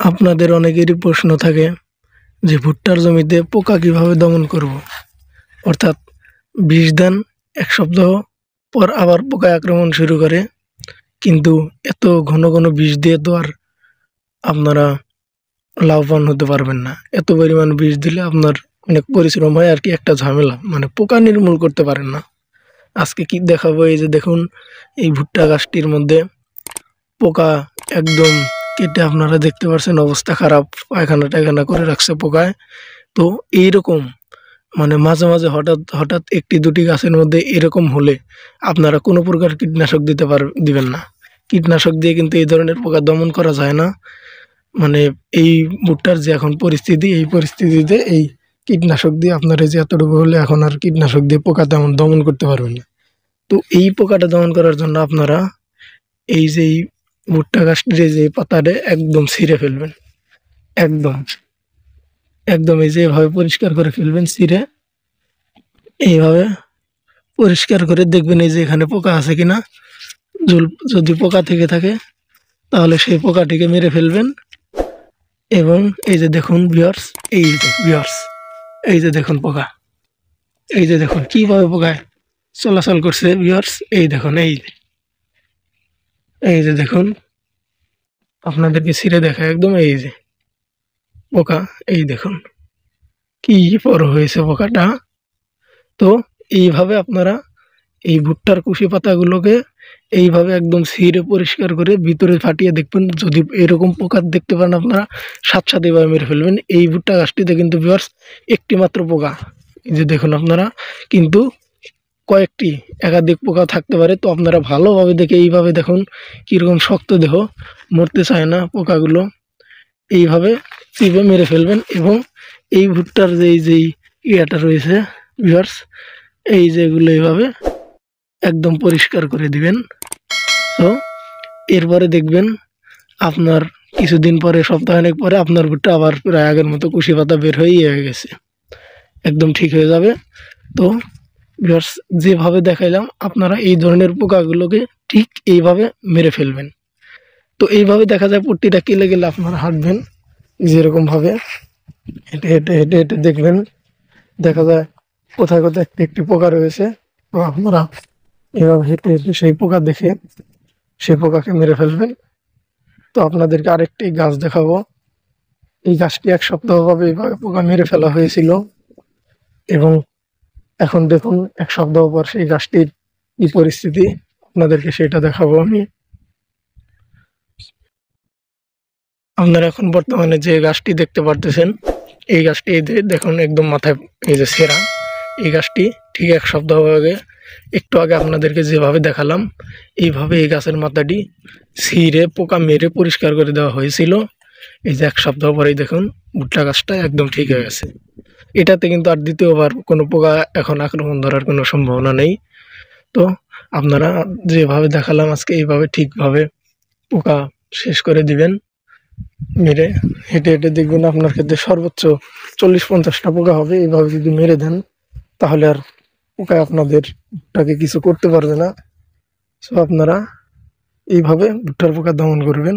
আপনাদের অনেকেরই প্রশ্ন থাকে যে ভুট্টার জমিতে পোকা কিভাবে দমন করব। অর্থাৎ বিষ দেন, ১ সপ্তাহ পর আবার পোকায় আক্রমণ শুরু করে, কিন্তু এত ঘন ঘন বিষ দিয়ে তো আর আপনারা লাভবান হতে পারবেন না। এত পরিমাণ বিষ দিলে আপনার অনেক পরিশ্রম হয় আর কি, একটা ঝামেলা, মানে পোকা নির্মূল করতে পারেন না। আজকে কি দেখাবো, এই যে দেখুন, এই ভুট্টা গাছটির মধ্যে পোকা একদম কেটে আপনারা দেখতে পাচ্ছেন অবস্থা খারাপ, পায়খানা টায়খানা করে রাখছে পোকায়। তো এইরকম মানে মাঝে মাঝে হঠাৎ হঠাৎ একটি দুটি গাছের মধ্যে এরকম হলে আপনারা কোনো প্রকার কীটনাশক দিবেন না। কীটনাশক দিয়ে কিন্তু এই ধরনের পোকা দমন করা যায় না। মানে এই ভুট্টার যে এখন পরিস্থিতি, এই পরিস্থিতিতে এই কীটনাশক দিয়ে আপনারা যে এতটুকু হলে এখন আর কীটনাশক দিয়ে পোকা তেমন দমন করতে পারবেন না। তো এই পোকাটা দমন করার জন্য আপনারা এই যে এই ভুট্টা গাছটির যে পাতাটা একদম ছিঁড়ে ফেলবেন। একদম একদম এই যে এভাবে পরিষ্কার করে ফেলবেন, ছিঁড়ে এইভাবে পরিষ্কার করে দেখবেন এই যে এখানে পোকা আছে কিনা। যদি পোকা থেকে থাকে তাহলে সেই পোকাটিকে মেরে ফেলবেন। এবং এই যে দেখুন ভিউয়ার্স, এই যে দেখুন পোকা, এই যে দেখুন কিভাবে পোকায় চলাচল করছে ভিউয়ার্স। এই দেখুন, এই যে দেখুন, আপনাদেরকে ছিঁড়ে দেখা একদম, এই যে পোকা, এই দেখুন কি বড় হয়েছে পোকাটা। তো এইভাবে আপনারা এই ভুট্টার কুশি পাতাগুলোকে এইভাবে একদম ছিঁড়ে পরিষ্কার করে ভিতরে ফাটিয়ে দেখবেন, যদি এরকম পোকা দেখতে পান আপনারা সাথে সাথে এভাবে মেরে ফেলবেন। এই ভুট্টা গাছটিতে কিন্তু ভিউয়ার্স একটি মাত্র পোকা, এই যে দেখুন আপনারা, কিন্তু কয়েকটি একাধিক পোকা থাকতে পারে। তো আপনারা ভালোভাবে দেখে এইভাবে দেখুন কীরকম শক্ত দেহ, মরতে চায় না পোকাগুলো। এইভাবে চিপে মেরে ফেলবেন এবং এই ভুট্টার যেই ইয়াটা রয়েছে ভিউয়ার্স, এই যেগুলো এইভাবে একদম পরিষ্কার করে দিবেন। তো এরপরে দেখবেন আপনার কিছুদিন পরে, সপ্তাহখানেক পরে আপনার ভুট্টা আবার প্রায় আগের মতো কুশি পাতা বের হয়ে গেছে, একদম ঠিক হয়ে যাবে। তো ভিউয়ার্স, যেভাবে দেখাইলাম আপনারা এই ধরনের পোকাগুলোকে ঠিক এইভাবে মেরে ফেলবেন। তো এইভাবে দেখা যায় পট্টিটা কেলে গেলে আপনারা হাঁটবেন যেরকমভাবে, হেঁটে হেঁটে হেঁটে হেঁটে দেখবেন, দেখা যায় কোথায় কোথায় একটি একটি পোকা রয়েছে। তো আপনারা এভাবে হেঁটে হেঁটে সেই পোকা দেখে সেই পোকাকে মেরে ফেলবেন। তো আপনাদেরকে আরেকটি গাছ দেখাবো। এই গাছটি ১ সপ্তাহ ভাবে এইভাবে পোকা মেরে ফেলা হয়েছিল এবং এখন দেখুন ১ সপ্তাহ পর সেই গাছটির কি পরিস্থিতি, আপনাদেরকে সেটা দেখাবো আমি। আপনারা এখন বর্তমানে যে গাছটি দেখতে পারতেছেন, এই গাছটি দেখুন একদম মাথায় এই যে ছেঁড়া। এই গাছটি ঠিক ১ সপ্তাহ আগে, একটু আগে আপনাদেরকে যেভাবে দেখালাম এইভাবে এই গাছের মাথাটি ছিঁড়ে পোকা মেরে পরিষ্কার করে দেওয়া হয়েছিল। এই যে ১ সপ্তাহ পরেই দেখুন ভুট্টা গাছটা একদম ঠিক হয়ে গেছে। এটাতে কিন্তু আর দ্বিতীয়বার কোনো পোকা এখন আক্রমণ ধরার কোনো সম্ভাবনা নেই। তো আপনারা যেভাবে দেখালাম আজকে এইভাবে ঠিকভাবে পোকা শেষ করে দিবেন। মেরে হেঁটে হেঁটে দেখবেন আপনার ক্ষেত্রে সর্বোচ্চ ৪০-৫০টা পোকা হবে। এইভাবে যদি মেরে দেন তাহলে আর পোকা আপনাদেরটাকে কিছু করতে পারবে না। সো আপনারা এইভাবে ভুট্টার পোকা দমন করবেন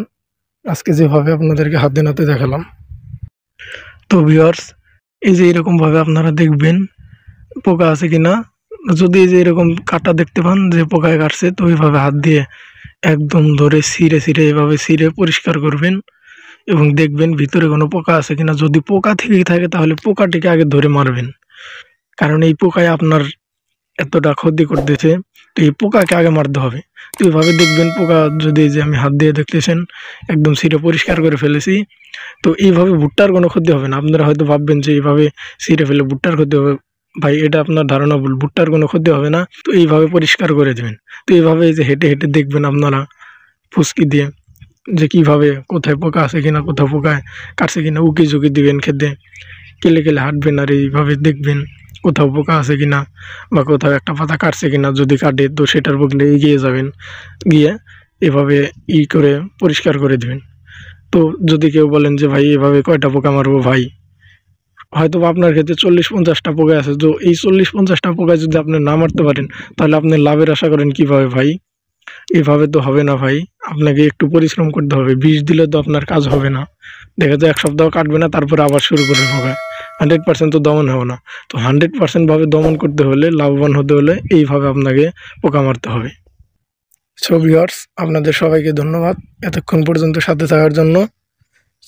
আজকে যেভাবে আপনাদেরকে হাতে নাতে দেখালাম। তো ভিউয়ার্স, এই যে এরকমভাবে আপনারা দেখবেন পোকা আছে কিনা। যদি এই যে এরকম কাটা দেখতে পান যে পোকায় কাটছে, তো এইভাবে হাত দিয়ে একদম ধরে ছিঁড়ে ছিঁড়ে এইভাবে ছিঁড়ে পরিষ্কার করবেন এবং দেখবেন ভিতরে কোনো পোকা আছে কিনা। যদি পোকা থেকে থাকে তাহলে পোকাটিকে আগে ধরে মারবেন, কারণ এই পোকায় আপনার এতটা ক্ষতি করতেছে। তো এই পোকাকে আগে মারতে হবে। তো এইভাবে দেখবেন পোকা, যদি এই যে আমি হাত দিয়ে দেখতেছেন একদম ছিঁড়ে পরিষ্কার করে ফেলেছি। তো এইভাবে ভুট্টার কোনো ক্ষতি হবে না। আপনারা হয়তো ভাববেন যে এইভাবে ছিঁড়ে ফেলে ভুট্টার ক্ষতি হবে, ভাই এটা আপনার ধারণা ভুল, ভুট্টার কোনো ক্ষতি হবে না। তো এইভাবে পরিষ্কার করে দেবেন। তো এইভাবে এই যে হেঁটে হেঁটে দেখবেন আপনারা ফুসকি দিয়ে যে কিভাবে কোথায় পোকা আছে কিনা, কোথাও পোকায় কাটছে কিনা, উকি ঝুঁকি দিবেন খেতে, কেলে কেলে হাঁটবেন আর এইভাবে দেখবেন কোথাও পোকা আছে কিনা বা কোথাও একটা পাতা কাটছে কিনা। যদি কাটে তো সেটার বদলে এগিয়ে যাবেন, গিয়ে এভাবে করে পরিষ্কার করে দিবেন। তো যদি কেউ বলেন যে ভাই এভাবে কয়টা পোকা মারবো, ভাই হয়তো আপনার ক্ষেত্রে ৪০-৫০টা পোকা আছে। তো এই ৪০-৫০টা পোকায় যদি আপনি না মারতে পারেন তাহলে আপনি লাভের আশা করেন কিভাবে ভাই? এভাবে তো হবে না ভাই, আপনাকে একটু পরিশ্রম করতে হবে। বিষ দিলে তো আপনার কাজ হবে না। দেখা যায় 1 সপ্তাহ কাটবে না, তারপরে আবার শুরু করে পোকা। 100% তো দমন হবে না। তো 100% ভাবে দমন করতে হলে, লাভবান হতে হলে এইভাবে আপনাকে পোকা মারতে হবে। সো ভিউয়ার্স, আপনাদের সবাইকে ধন্যবাদ এতক্ষণ পর্যন্ত সাথে থাকার জন্য।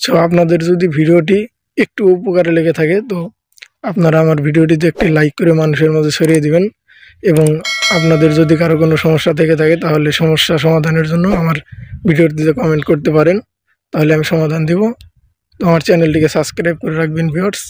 সো আপনাদের যদি ভিডিওটি একটু উপকারে লেগে থাকে, তো আপনারা আমার ভিডিওটিতে একটি লাইক করে মানুষের মাঝে ছড়িয়ে দিবেন। এবং আপনাদের যদি কারো কোনো সমস্যা থেকে থাকে, তাহলে সমস্যা সমাধানের জন্য আমার ভিডিওটিতে কমেন্ট করতে পারেন, তাহলে আমি সমাধান দিব। তো আমার চ্যানেলটিকে সাবস্ক্রাইব করে রাখবেন ভিউয়ার্স।